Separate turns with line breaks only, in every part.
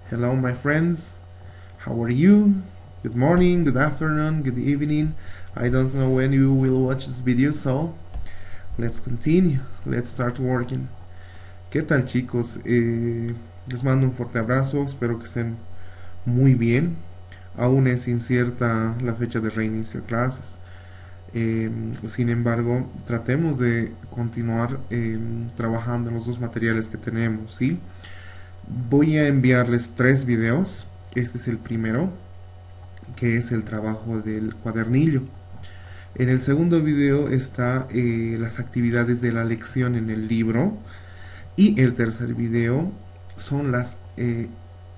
Hello, my friends. How are you? Good morning, good afternoon, good evening. I don't know when you will watch this video, so let's continue. Let's start working. ¿Qué tal, chicos? Les mando un fuerte abrazo. Espero que estén muy bien. Aún es incierta la fecha de reinicio de clases. Sin embargo, tratemos de continuar trabajando en los dos materiales que tenemos, ¿sí? Voy a enviarles 3 videos. Este es el primero, que es el trabajo del cuadernillo. En el segundo video está las actividades de la lección en el libro. Y el tercer video son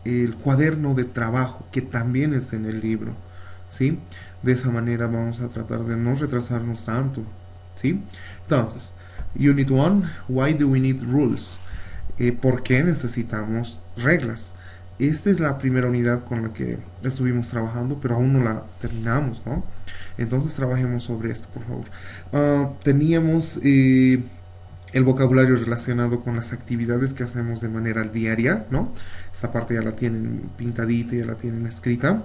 el cuaderno de trabajo, que también es en el libro, ¿sí? De esa manera vamos a tratar de no retrasarnos tanto, ¿sí? Entonces, Unit 1, Why do we need rules? ¿Por qué necesitamos reglas? Esta es la primera unidad con la que estuvimos trabajando, pero aún no la terminamos, ¿no? Entonces trabajemos sobre esto, por favor. Teníamos el vocabulario relacionado con las actividades que hacemos de manera diaria, ¿no? Esta parte ya la tienen pintadita, ya la tienen escrita.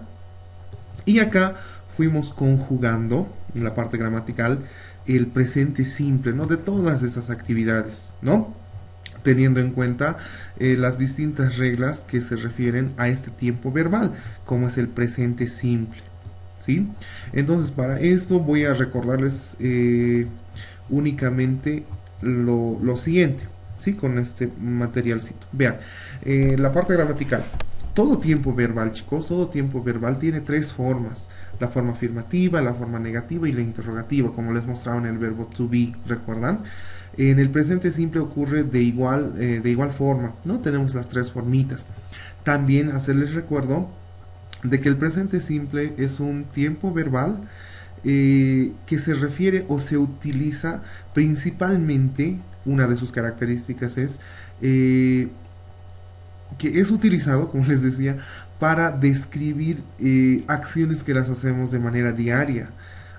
Y acá fuimos conjugando, en la parte gramatical, el presente simple, ¿no? De todas esas actividades, ¿no? Teniendo en cuenta las distintas reglas que se refieren a este tiempo verbal, como es el presente simple, ¿sí? Entonces, para esto voy a recordarles únicamente lo siguiente, ¿sí? Con este materialcito. Vean, la parte gramatical. Todo tiempo verbal, chicos, todo tiempo verbal tiene 3 formas. La forma afirmativa, la forma negativa y la interrogativa, como les mostraba en el verbo to be, ¿recuerdan? En el presente simple ocurre de igual forma, ¿no? Tenemos las 3 formitas. También hacerles recuerdo de que el presente simple es un tiempo verbal que se refiere o se utiliza principalmente, una de sus características es que es utilizado, como les decía, para describir acciones que las hacemos de manera diaria,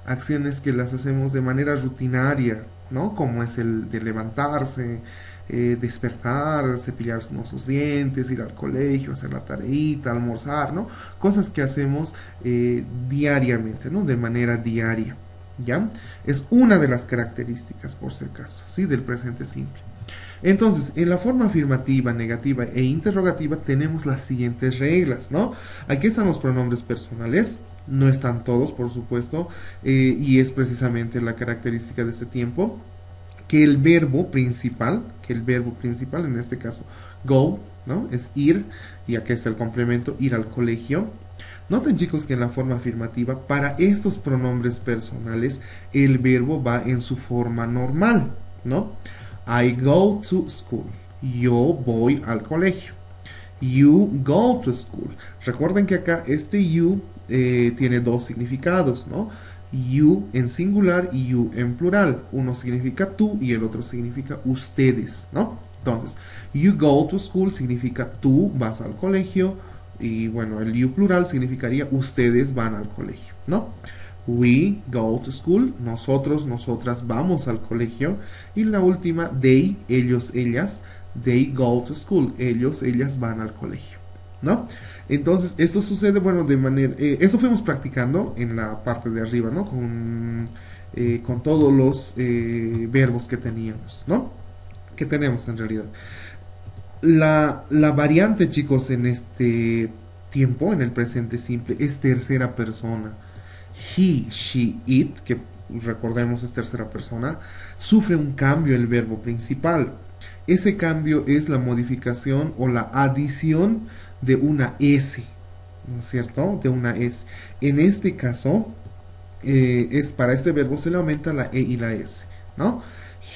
acciones que las hacemos de manera rutinaria, ¿no? Como es el de levantarse, despertar, cepillarse los dientes, ir al colegio, hacer la tareita, almorzar, ¿no? Cosas que hacemos diariamente, ¿no? De manera diaria, ¿ya? Es una de las características, por si acaso, ¿sí? Del presente simple. Entonces, en la forma afirmativa, negativa e interrogativa tenemos las siguientes reglas, ¿no? Aquí están los pronombres personales, no están todos, por supuesto, y es precisamente la característica de este tiempo, que el verbo principal, en este caso, go, ¿no? Es ir, y aquí está el complemento, ir al colegio. Noten, chicos, que en la forma afirmativa, para estos pronombres personales, el verbo va en su forma normal, ¿no? I go to school. Yo voy al colegio. You go to school. Recuerden que acá este you tiene 2 significados, ¿no? You en singular y you en plural. Uno significa tú y el otro significa ustedes, ¿no? Entonces, you go to school significa tú vas al colegio. Y bueno, el you plural significaría ustedes van al colegio, ¿no? We go to school. Nosotros, nosotras vamos al colegio. Y la última, they, ellos, ellas. They go to school. Ellos, ellas van al colegio, ¿no? Entonces, esto sucede, bueno, de manera... eso fuimos practicando en la parte de arriba, ¿no? Con todos los verbos que teníamos, ¿no? Que tenemos en realidad. La variante, chicos, en este tiempo, en el presente simple, es tercera persona. He, she, it, que recordemos es tercera persona, sufre un cambio el verbo principal. Ese cambio es la modificación o la adición de una S, ¿no es cierto? De una S. En este caso, para este verbo se le aumenta la E y la S, ¿no?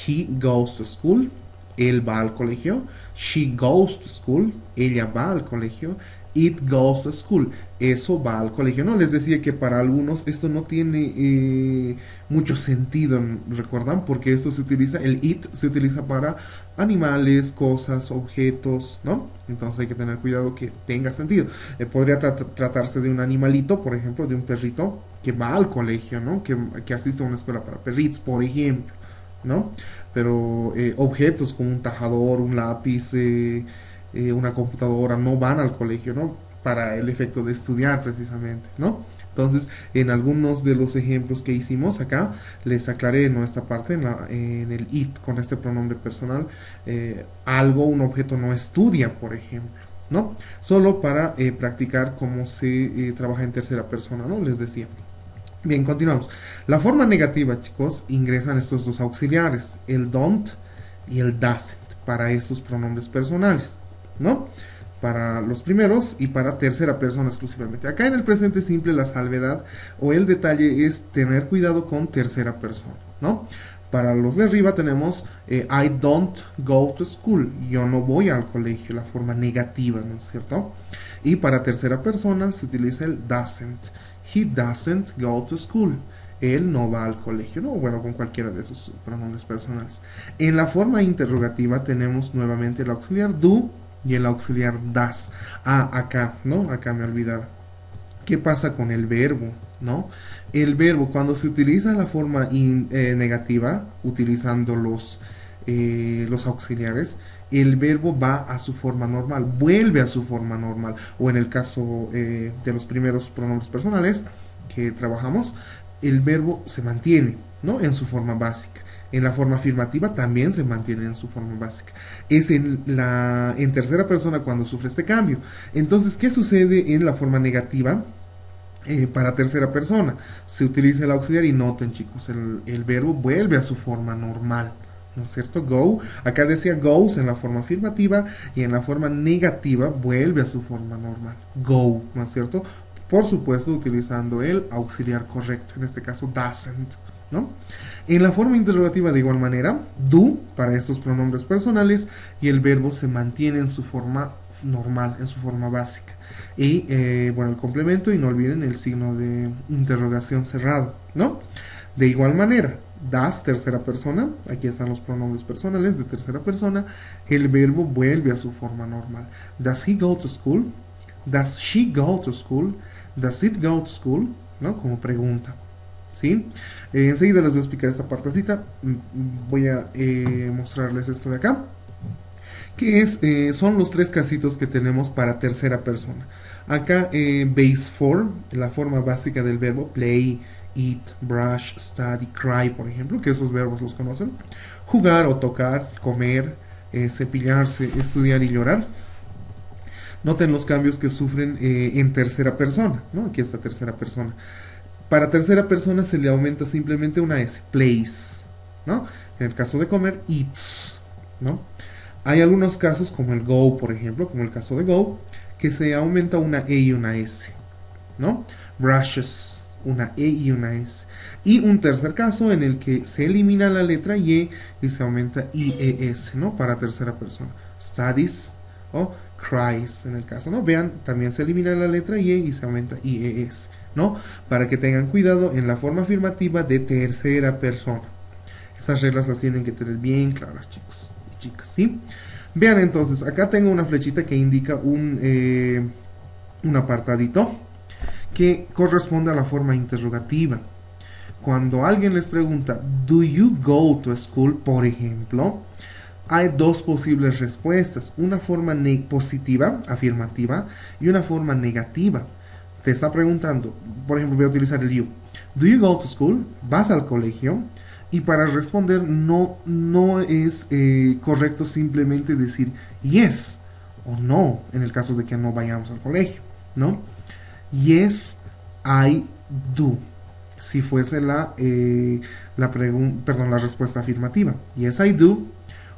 He goes to school, él va al colegio. She goes to school, ella va al colegio. It goes to school, eso va al colegio. No, les decía que para algunos esto no tiene mucho sentido, ¿recuerdan? Porque esto se utiliza, el it se utiliza para animales, cosas, objetos, ¿no? Entonces hay que tener cuidado que tenga sentido. Podría tratarse de un animalito, por ejemplo, de un perrito que va al colegio, ¿no? Que asiste a una escuela para perritos, por ejemplo, ¿no? Pero objetos como un tajador, un lápiz, una computadora, no van al colegio, ¿no? Para el efecto de estudiar precisamente, ¿no? Entonces, en algunos de los ejemplos que hicimos acá, les aclaré en esta parte, en el it, con este pronombre personal, algo, un objeto no estudia, por ejemplo, ¿no? Solo para practicar cómo se trabaja en tercera persona, ¿no? Les decía. Bien, continuamos. La forma negativa, chicos, ingresan estos dos auxiliares, el don't y el doesn't, para estos pronombres personales, ¿no? Para los primeros y para tercera persona exclusivamente. Acá en el presente simple la salvedad o el detalle es tener cuidado con tercera persona, ¿no? Para los de arriba tenemos I don't go to school, yo no voy al colegio, la forma negativa, ¿no es cierto? Y para tercera persona se utiliza el doesn't. He doesn't go to school. Él no va al colegio, ¿no? Bueno, con cualquiera de esos pronombres personales. En la forma interrogativa tenemos nuevamente el auxiliar do y el auxiliar das. Ah, acá, ¿no? Acá me olvidaba. ¿Qué pasa con el verbo, no? El verbo, cuando se utiliza la forma negativa, utilizando los auxiliares, el verbo va a su forma normal, vuelve a su forma normal. O en el caso de los primeros pronombres personales que trabajamos, el verbo se mantiene, ¿no? En su forma básica. En la forma afirmativa también se mantiene en su forma básica. Es en tercera persona cuando sufre este cambio. Entonces, ¿qué sucede en la forma negativa? Para tercera persona se utiliza el auxiliar y noten, chicos, el verbo vuelve a su forma normal, ¿no es cierto? Go, acá decía goes en la forma afirmativa y en la forma negativa vuelve a su forma normal. Go, ¿no es cierto? Por supuesto, utilizando el auxiliar correcto, en este caso doesn't, ¿no? En la forma interrogativa de igual manera, do para estos pronombres personales y el verbo se mantiene en su forma normal, en su forma básica. Y bueno, el complemento, y no olviden el signo de interrogación cerrado, ¿no? De igual manera, das, tercera persona, aquí están los pronombres personales de tercera persona, el verbo vuelve a su forma normal. Does he go to school? Does she go to school? Does it go to school? ¿No? Como pregunta. ¿Sí? Enseguida les voy a explicar esta partecita. Voy a mostrarles esto de acá. Que son los tres casitos que tenemos para tercera persona. Acá base form, la forma básica del verbo, play, eat, brush, study, cry, por ejemplo, que esos verbos los conocen. Jugar o tocar, comer, cepillarse, estudiar y llorar. Noten los cambios que sufren en tercera persona, ¿no? Aquí está tercera persona. Para tercera persona se le aumenta simplemente una S, plays, ¿no? En el caso de comer, eats, ¿no? Hay algunos casos, como el go, por ejemplo, como el caso de go, que se aumenta una E y una S, ¿no? Brushes, una E y una S. Y un tercer caso en el que se elimina la letra Y y se aumenta IES, ¿no? Para tercera persona. Studies o cries, en el caso, ¿no? Vean, también se elimina la letra Y y se aumenta IES, ¿no? Para que tengan cuidado en la forma afirmativa de tercera persona. Esas reglas las tienen que tener bien claras, chicos. Chicas, ¿sí? Vean entonces, acá tengo una flechita que indica un apartadito que corresponde a la forma interrogativa. Cuando alguien les pregunta, ¿do you go to school? Por ejemplo, hay dos posibles respuestas, una forma positiva, afirmativa, y una forma negativa. Te está preguntando, por ejemplo, voy a utilizar el you. ¿Do you go to school? ¿Vas al colegio? Y para responder no es correcto simplemente decir yes o no, en el caso de que no vayamos al colegio, ¿no? Yes, I do. Si fuese la respuesta afirmativa. Yes, I do.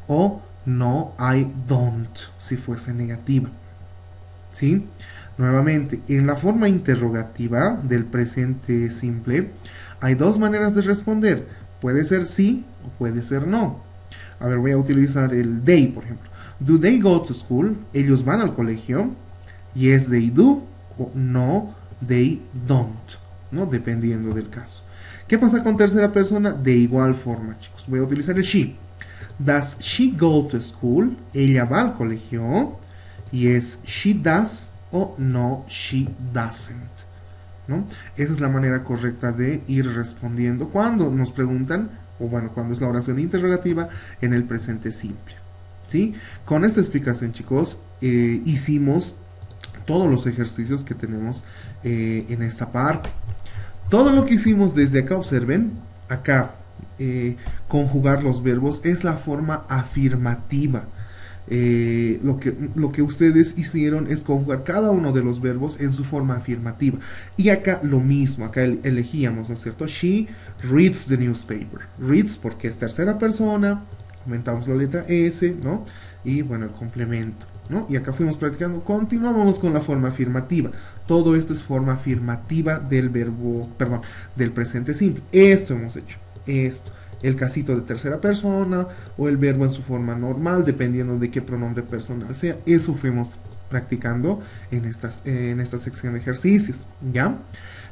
O no, I don't. Si fuese negativa. ¿Sí? Nuevamente, en la forma interrogativa del presente simple, hay dos maneras de responder. Puede ser sí o puede ser no. A ver, voy a utilizar el they, por ejemplo. Do they go to school? Ellos van al colegio. Yes, they do. O no, they don't. ¿No? Dependiendo del caso. ¿Qué pasa con tercera persona? De igual forma, chicos. Voy a utilizar el she. Does she go to school? Ella va al colegio. Yes, she does. O no, she doesn't. ¿No? Esa es la manera correcta de ir respondiendo cuando nos preguntan, o bueno, cuando es la oración interrogativa en el presente simple. ¿Sí? Con esta explicación, chicos, hicimos todos los ejercicios que tenemos en esta parte. Todo lo que hicimos desde acá, observen, acá, conjugar los verbos es la forma afirmativa. Lo que ustedes hicieron es conjugar cada uno de los verbos en su forma afirmativa. Y acá lo mismo, acá elegíamos, ¿no es cierto? She reads the newspaper. Reads porque es tercera persona, aumentamos la letra S, ¿no? Y bueno, el complemento, ¿no? Y acá fuimos practicando, continuamos con la forma afirmativa. Todo esto es forma afirmativa del verbo, perdón, del presente simple. Esto hemos hecho, esto. El casito de tercera persona o el verbo en su forma normal, dependiendo de qué pronombre personal sea. Eso fuimos practicando en esta sección de ejercicios, ¿ya?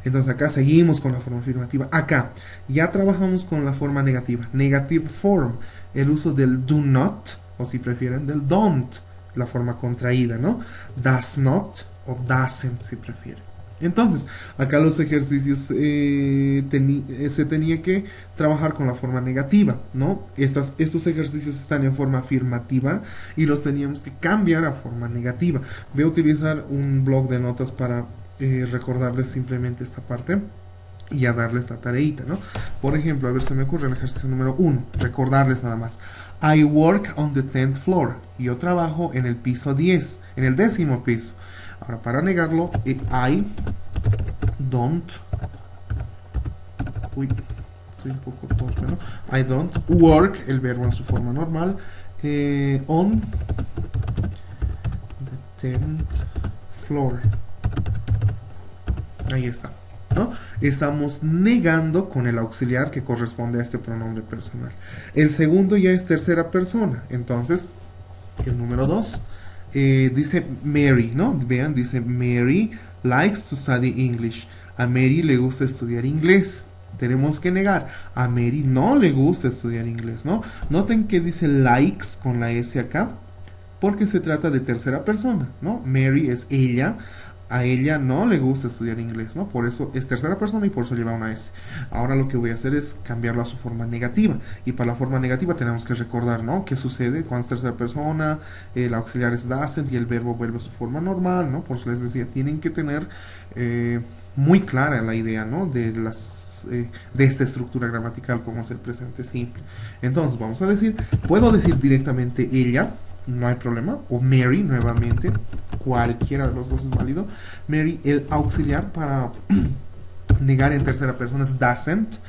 Entonces acá seguimos con la forma afirmativa. Acá ya trabajamos con la forma negativa. Negative form, el uso del do not, o si prefieren del don't, la forma contraída, ¿no? Does not o doesn't si prefieren. Entonces, acá los ejercicios se tenía que trabajar con la forma negativa, ¿no? Estos ejercicios están en forma afirmativa y los teníamos que cambiar a forma negativa. Voy a utilizar un blog de notas para recordarles simplemente esta parte y a darles la tareita, ¿no? Por ejemplo, a ver si me ocurre el ejercicio número 1, recordarles nada más. I work on the 10th floor. Yo trabajo en el piso 10, en el 10º piso. Ahora, para negarlo, I don't. Uy, estoy un poco torpe, ¿no? I don't work, el verbo en su forma normal, on the 10th floor. Ahí está, ¿no? Estamos negando con el auxiliar que corresponde a este pronombre personal. El segundo ya es tercera persona, entonces, el número 2. Dice Mary, ¿no? Vean, dice Mary likes to study English. A Mary le gusta estudiar inglés. Tenemos que negar. A Mary no le gusta estudiar inglés, ¿no? Noten que dice likes con la S acá, porque se trata de tercera persona, ¿no? Mary es ella. A ella no le gusta estudiar inglés, ¿no? Por eso es tercera persona y por eso lleva una S. Ahora lo que voy a hacer es cambiarlo a su forma negativa. Y para la forma negativa tenemos que recordar, ¿no? ¿Qué sucede cuando es tercera persona? El auxiliar es doesn't y el verbo vuelve a su forma normal, ¿no? Por eso les decía, tienen que tener muy clara la idea, ¿no? De esta estructura gramatical como es el presente simple. Entonces vamos a decir, puedo decir directamente ella, no hay problema, o Mary nuevamente, cualquiera de los dos es válido. Mary, el auxiliar para negar en tercera persona es doesn't.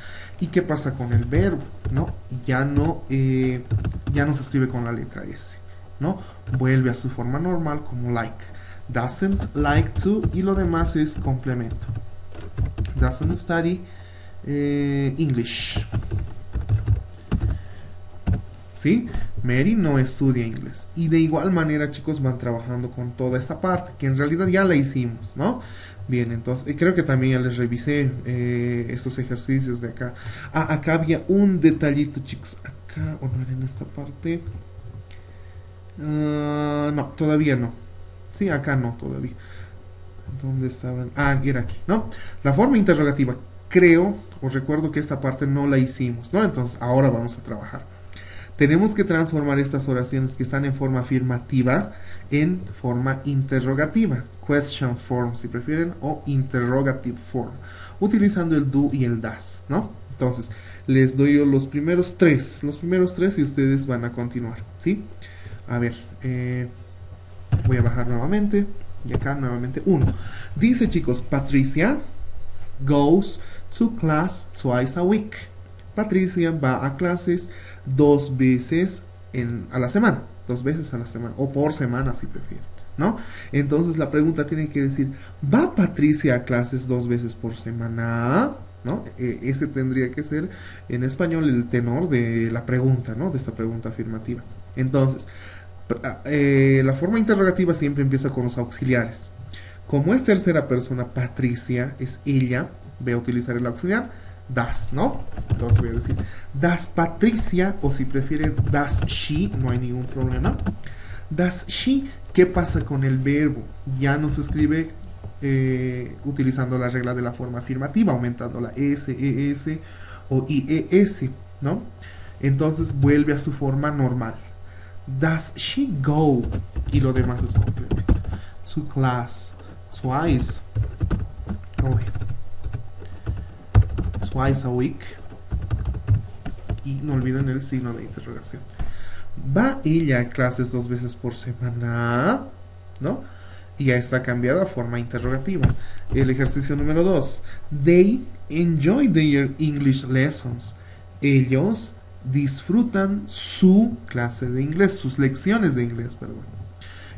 ¿Y qué pasa con el verbo? ¿No? Ya no se escribe con la letra S, ¿no? Vuelve a su forma normal como like. Doesn't like to, y lo demás es complemento. Doesn't study English. ¿Sí? Mary no estudia inglés. Y de igual manera, chicos, van trabajando con toda esta parte, que en realidad ya la hicimos, ¿no? Bien, entonces, creo que también ya les revisé estos ejercicios de acá. Ah, acá había un detallito, chicos. Acá, o no era en esta parte. No, todavía no. Sí, acá no, todavía. ¿Dónde estaban? Ah, era aquí, ¿no? La forma interrogativa. Creo, o recuerdo que esta parte no la hicimos, ¿no? Entonces, ahora vamos a trabajar. Tenemos que transformar estas oraciones que están en forma afirmativa en forma interrogativa. Question form, si prefieren, o interrogative form, utilizando el do y el does, ¿no? Entonces, les doy yo los primeros tres y ustedes van a continuar, ¿sí? A ver, voy a bajar nuevamente, y acá nuevamente 1. Dice, chicos, Patricia goes to class twice a week. Patricia va a clases 2 veces a la semana, 2 veces a la semana, o por semana si prefieren, ¿no? Entonces la pregunta tiene que decir, ¿va Patricia a clases 2 veces por semana? ¿No? Ese tendría que ser en español el tenor de la pregunta, ¿no? De esta pregunta afirmativa. Entonces, la forma interrogativa siempre empieza con los auxiliares. Como es tercera persona, Patricia es ella, voy a utilizar el auxiliar does, ¿no? Entonces voy a decir does Patricia, o si prefieren does she, no hay ningún problema. Does she, ¿qué pasa con el verbo? Ya no se escribe utilizando la regla de la forma afirmativa, aumentando la S, ES o IES, ¿no? Entonces vuelve a su forma normal. Does she go? Y lo demás es complemento. To class. Twice. Twice a week. Y no olviden el signo de interrogación. ¿Va ella a clases 2 veces por semana? ¿No? Y ya está cambiada a forma interrogativa. El ejercicio número 2. They enjoy their English lessons. Ellos disfrutan su clase de inglés, sus lecciones de inglés, perdón.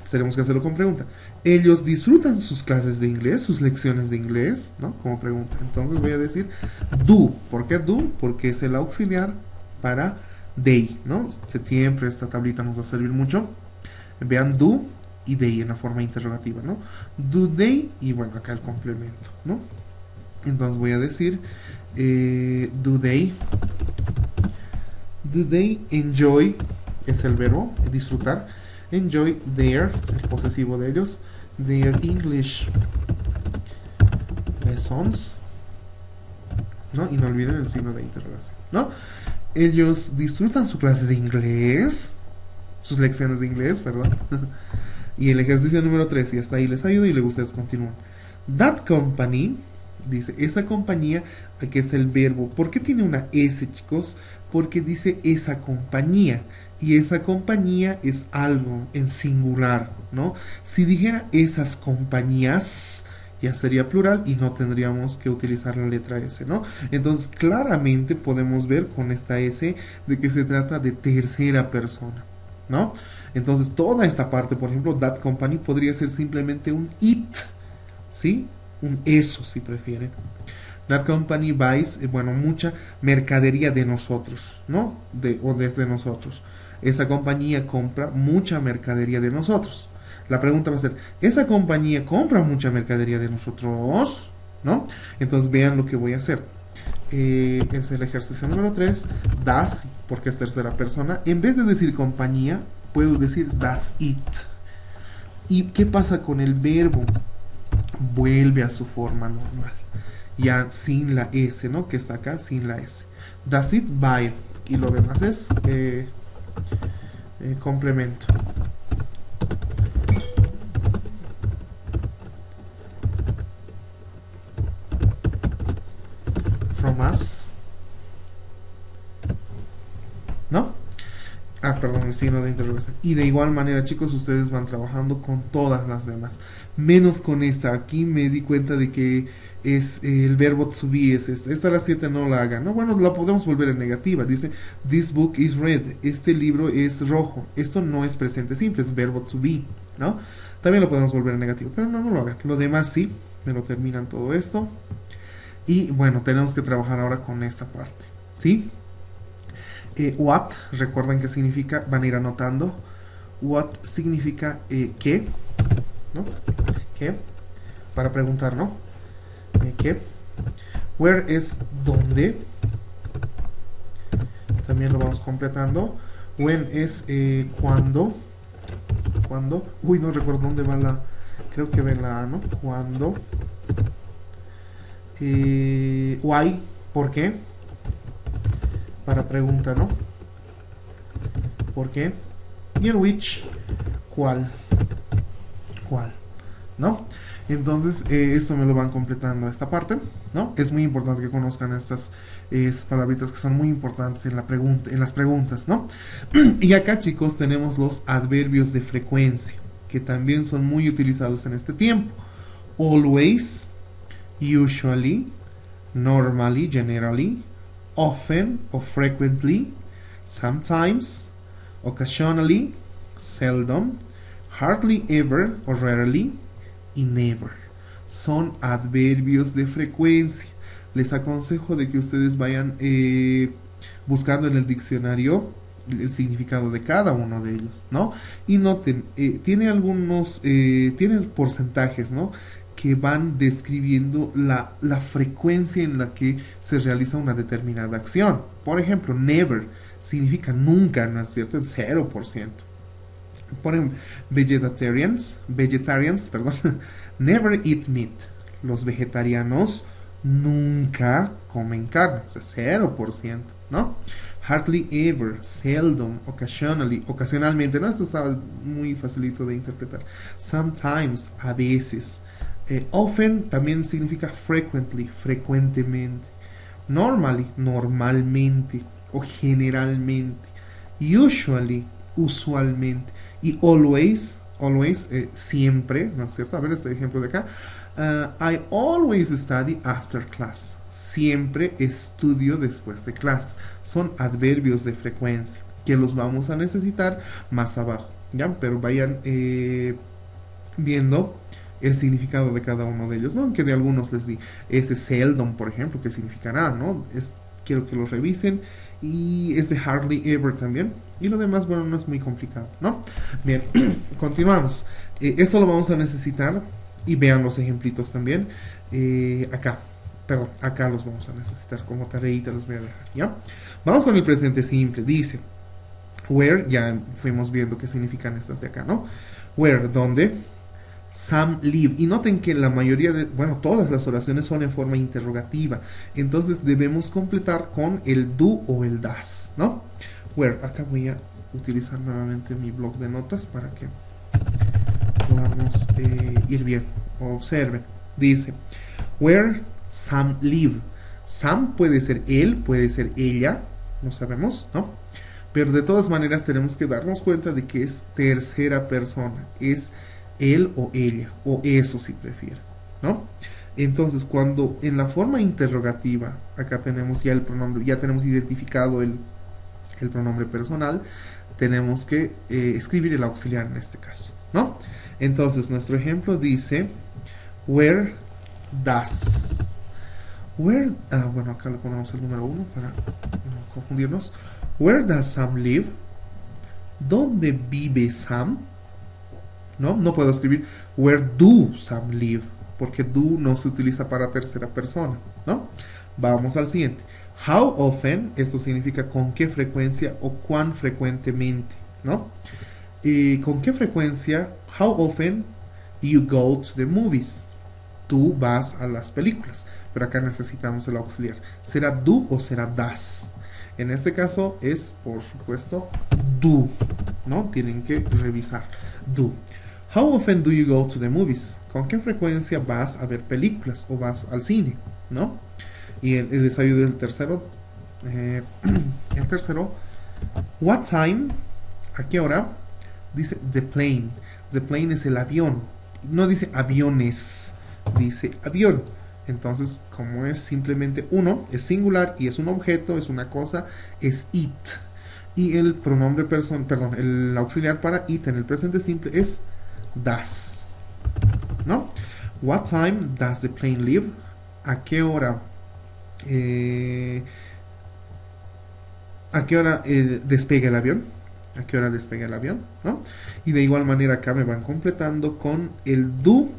Tenemos que hacerlo con pregunta. Ellos disfrutan sus clases de inglés, sus lecciones de inglés, ¿no? Como pregunta. Entonces voy a decir do. ¿Por qué do? Porque es el auxiliar para they, ¿no? Siempre esta tablita nos va a servir mucho. Vean do y they en la forma interrogativa, ¿no? Do they, y bueno, acá el complemento, ¿no? Entonces voy a decir do they enjoy, es el verbo, disfrutar, enjoy their, el posesivo de ellos, their English lessons, ¿no? Y no olviden el signo de interrogación, ¿no? Ellos disfrutan su clase de inglés, sus lecciones de inglés, perdón. Y el ejercicio número 3, y hasta ahí les ayudo y luego ustedes continúan. That company, dice, esa compañía, que es el verbo. ¿Por qué tiene una S, chicos? Porque dice esa compañía. Y esa compañía es algo en singular, ¿no? Si dijera esas compañías, ya sería plural y no tendríamos que utilizar la letra S, ¿no? Entonces, claramente podemos ver con esta S de que se trata de tercera persona, ¿no? Entonces, toda esta parte, por ejemplo, that company podría ser simplemente un it, ¿sí? Un eso, si prefieren. That company buys, bueno, mucha mercadería de nosotros, ¿no? O desde nosotros. Esa compañía compra mucha mercadería de nosotros. La pregunta va a ser, ¿esa compañía compra mucha mercadería de nosotros? ¿No? Entonces vean lo que voy a hacer. Es el ejercicio número 3. Das, porque es tercera persona. En vez de decir compañía, puedo decir das it. ¿Y qué pasa con el verbo? Vuelve a su forma normal. Ya sin la S, ¿no? Que está acá, sin la S. Does it buy? Y lo demás es complemento. From us. ¿No? Ah, perdón, el signo de interrogación. Y de igual manera, chicos, ustedes van trabajando con todas las demás. Menos con esta. Aquí me di cuenta de que es el verbo to be, es esta. Esta a las 7 no la hagan, ¿no? Bueno, la podemos volver en negativa. Dice, this book is red. Este libro es rojo. Esto no es presente simple, es verbo to be, ¿no? También lo podemos volver en negativo, pero no lo hagan. Lo demás sí, me lo terminan todo esto. Y bueno, tenemos que trabajar ahora con esta parte, ¿sí? What, recuerden qué significa, van a ir anotando. What significa qué, ¿no? ¿Qué? Para preguntar, ¿no? ¿Qué? Where es dónde. También lo vamos completando. When es cuándo. ¿Cuándo? Uy, no recuerdo dónde va la. Creo que ve la A, ¿no? ¿Cuándo? Why, ¿por qué? Para pregunta, ¿no? ¿Por qué? Y el which, ¿cuál? ¿Cuál? ¿No? Entonces, esto me lo van completando esta parte, ¿no? Es muy importante que conozcan estas palabritas que son muy importantes en las preguntas, ¿no? Y acá, chicos, tenemos los adverbios de frecuencia, que también son muy utilizados en este tiempo. Always, usually, normally, generally, often or frequently, sometimes, occasionally, seldom, hardly ever or rarely, y never. Son adverbios de frecuencia. Les aconsejo de que ustedes vayan buscando en el diccionario el significado de cada uno de ellos, ¿no? Y noten, tiene porcentajes, ¿no? Que van describiendo la frecuencia en la que se realiza una determinada acción. Por ejemplo, never significa nunca, ¿no es cierto? El 0%. Por ejemplo, vegetarians, perdón, never eat meat. Los vegetarianos nunca comen carne, o sea, 0%, ¿no? Hardly ever, seldom, occasionally, ocasionalmente, ¿no? Esto está muy facilito de interpretar. Sometimes, a veces. Often también significa frequently, frecuentemente. Normally, normalmente o generalmente. Usually, usualmente. Y always, always, siempre, ¿no es cierto? A ver este ejemplo de acá. I always study after class. Siempre estudio después de clases. Son adverbios de frecuencia que los vamos a necesitar más abajo, ¿ya? Pero vayan viendo el significado de cada uno de ellos, ¿no? Aunque de algunos les di ese seldom, por ejemplo, que significará, ¿no? Quiero que lo revisen. Y ese hardly ever también. Y lo demás, bueno, no es muy complicado, ¿no? Bien, continuamos. Esto lo vamos a necesitar. Y vean los ejemplitos también. Acá. Perdón, acá los vamos a necesitar. Como tareita los voy a dejar, ¿ya? Vamos con el presente simple. Dice, where, ya fuimos viendo qué significan estas de acá, ¿no? Where, ¿dónde? Sam live. Y noten que la mayoría de, bueno, todas las oraciones son en forma interrogativa. Entonces debemos completar con el do o el das, ¿no? Where, acá voy a utilizar nuevamente mi blog de notas para que podamos ir bien. Observen. Dice, where Sam live. Sam puede ser él, puede ser ella, no sabemos, ¿no? Pero de todas maneras tenemos que darnos cuenta de que es tercera persona. Es él o ella, o eso si prefiere, ¿no? Entonces, cuando en la forma interrogativa, acá tenemos ya el pronombre, ya tenemos identificado el pronombre personal, tenemos que escribir el auxiliar en este caso, ¿no? Entonces, nuestro ejemplo dice, where does. Bueno, acá le ponemos el número 1 para no confundirnos. Where does Sam live? ¿Dónde vive Sam? No puedo escribir where do Sam live, porque do no se utiliza para tercera persona, ¿no? Vamos al siguiente. How often, esto significa con qué frecuencia o cuán frecuentemente, ¿no? ¿Con qué frecuencia? How often you go to the movies? Tú vas a las películas, pero acá necesitamos el auxiliar. ¿Será do o será das? En este caso es, por supuesto, do, ¿no? Tienen que revisar. Do. How often do you go to the movies? ¿Con qué frecuencia vas a ver películas o vas al cine? ¿No? Y el ensayo del tercero. El tercero. What time? ¿A qué hora? Dice the plane. The plane es el avión. No dice aviones. Dice avión. Entonces, como es simplemente uno, es singular y es un objeto, es una cosa, es it. Y el pronombre perdón, el auxiliar para it en el presente simple es does, ¿no? What time does the plane leave? ¿A qué hora? ¿A qué hora despega el avión? ¿A qué hora despega el avión? ¿No? Y de igual manera acá me van completando con el do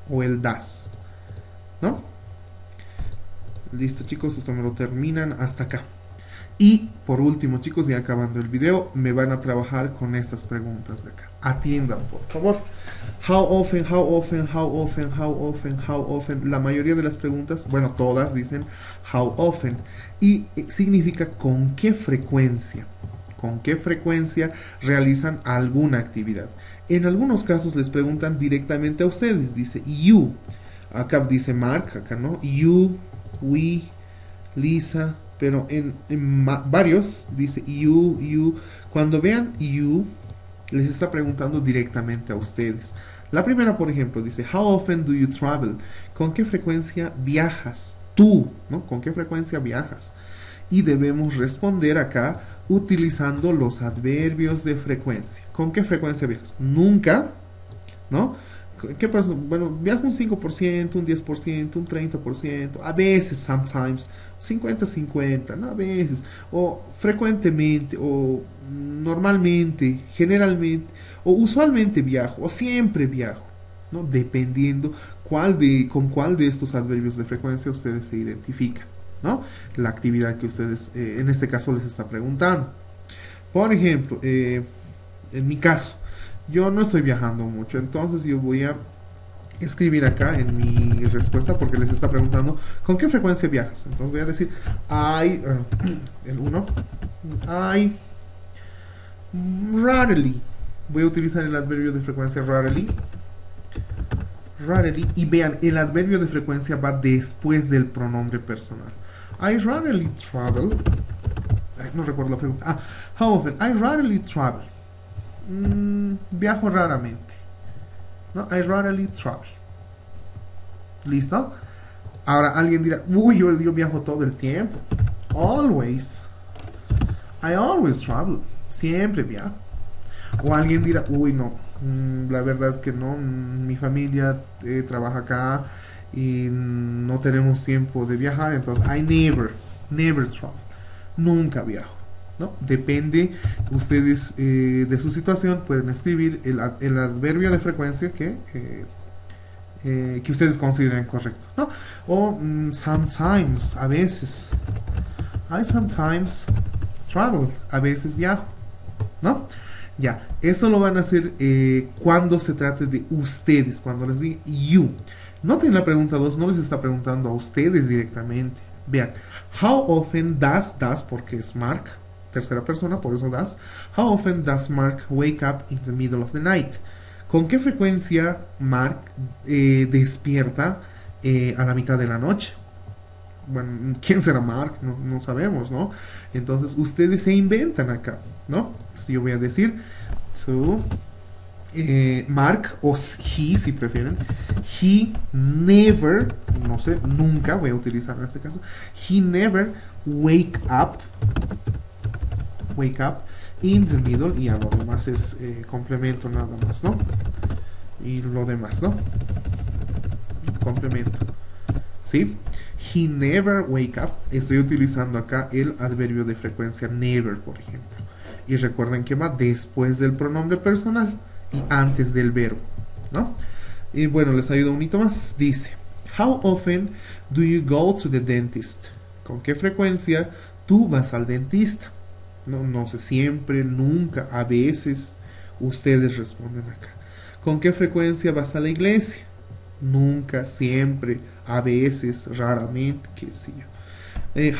o el das, ¿no? Listo, chicos, esto me lo terminan hasta acá. Y por último, chicos, ya acabando el video, me van a trabajar con estas preguntas de acá. Atiendan, por favor. How often, how often, how often, how often, how often. La mayoría de las preguntas, bueno, todas dicen how often. Y significa con qué frecuencia. Con qué frecuencia realizan alguna actividad. En algunos casos les preguntan directamente a ustedes. Dice you. Acá dice Mark, acá no. You, we, Lisa. Pero en varios dice you. Cuando vean you, les está preguntando directamente a ustedes. La primera, por ejemplo, dice how often do you travel? ¿Con qué frecuencia viajas? Tú, ¿no? ¿Con qué frecuencia viajas? Y debemos responder acá utilizando los adverbios de frecuencia. ¿Con qué frecuencia viajas? Nunca, ¿no? ¿Qué pasa? Bueno, viajo un 5%, un 10%, un 30%, a veces, sometimes, 50-50, ¿no? A veces, o frecuentemente, o normalmente, generalmente, o usualmente viajo, o siempre viajo, ¿no? Dependiendo con cuál de estos adverbios de frecuencia ustedes se identifican, ¿no? La actividad que ustedes, en este caso, les está preguntando. Por ejemplo, en mi caso, yo no estoy viajando mucho, entonces yo voy a escribir acá en mi respuesta porque les está preguntando con qué frecuencia viajas. Entonces voy a decir el uno, I rarely. Voy a utilizar el adverbio de frecuencia rarely. Rarely. Y vean, el adverbio de frecuencia va después del pronombre personal. I rarely travel. No recuerdo la pregunta. How often? I rarely travel. Viajo raramente. ¿No? I rarely travel. ¿Listo? Ahora alguien dirá, uy, yo viajo todo el tiempo. Always. I always travel. Siempre viajo. O alguien dirá, uy, no, la verdad es que no, mi familia trabaja acá y no tenemos tiempo de viajar, entonces I never travel. Nunca viajo. ¿No? Depende ustedes de su situación, pueden escribir el adverbio de frecuencia que ustedes consideren correcto, ¿no? O sometimes, a veces. I sometimes travel, a veces viajo, ¿no? Ya, esto lo van a hacer cuando se trate de ustedes, cuando les diga you. Noten la pregunta 2, no les está preguntando a ustedes directamente. Vean, how often does, porque es Mark, tercera persona, por eso does. How often does Mark wake up in the middle of the night? ¿Con qué frecuencia Mark despierta a la mitad de la noche? Bueno, ¿quién será Mark? No sabemos, ¿no? Entonces ustedes se inventan acá, ¿no? Entonces yo voy a decir to Mark o he si prefieren. He never, no sé, nunca voy a utilizar en este caso. He never wake up in the middle, y a lo demás es complemento nada más, ¿no? Y lo demás, ¿no? Complemento. ¿Sí? He never wake up. Estoy utilizando acá el adverbio de frecuencia never, por ejemplo. Y recuerden que va después del pronombre personal y antes del verbo, ¿no? Y bueno, les ayuda un hito más. Dice, how often do you go to the dentist? ¿Con qué frecuencia tú vas al dentista? No sé, siempre, nunca, a veces. Ustedes responden acá. ¿Con qué frecuencia vas a la iglesia? Nunca, siempre, a veces, raramente, qué sé yo.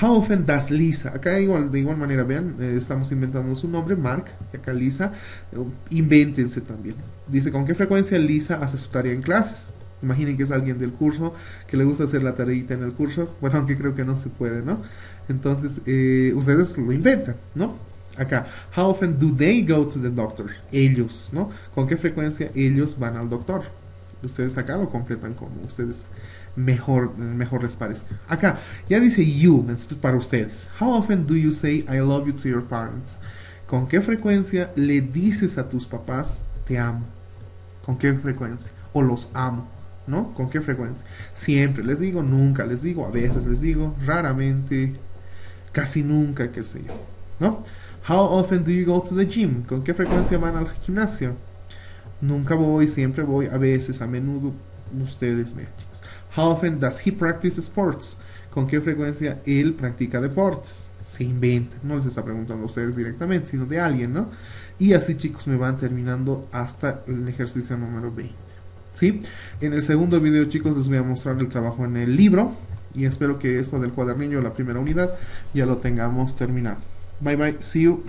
How often does Lisa? Acá de igual manera, vean, estamos inventando su nombre, Mark, y acá Lisa, invéntense también. Dice, ¿con qué frecuencia Lisa hace su tarea en clases? Imaginen que es alguien del curso, que le gusta hacer la tareita en el curso, bueno, aunque creo que no se puede, ¿no? Entonces, ustedes lo inventan, ¿no? Acá, how often do they go to the doctor? Ellos, ¿no? ¿Con qué frecuencia ellos van al doctor? Ustedes acá lo completan como ustedes mejor les parezca. Acá, ya dice you, es para ustedes. How often do you say I love you to your parents? ¿Con qué frecuencia le dices a tus papás te amo? ¿Con qué frecuencia? O los amo, ¿no? ¿Con qué frecuencia? Siempre les digo, nunca les digo, a veces les digo, raramente, casi nunca, qué sé yo, ¿no? How often do you go to the gym? ¿Con qué frecuencia van al gimnasio? Nunca voy, siempre voy, a veces, a menudo, ustedes me chicos. How often does he practice sports? ¿Con qué frecuencia él practica deportes? Se inventa, no les está preguntando a ustedes directamente, sino de alguien, ¿no? Y así chicos me van terminando hasta el ejercicio número 20. ¿Sí? En el segundo video chicos les voy a mostrar el trabajo en el libro y espero que esto del cuadernillo, la primera unidad, ya lo tengamos terminado. Bye bye, see you.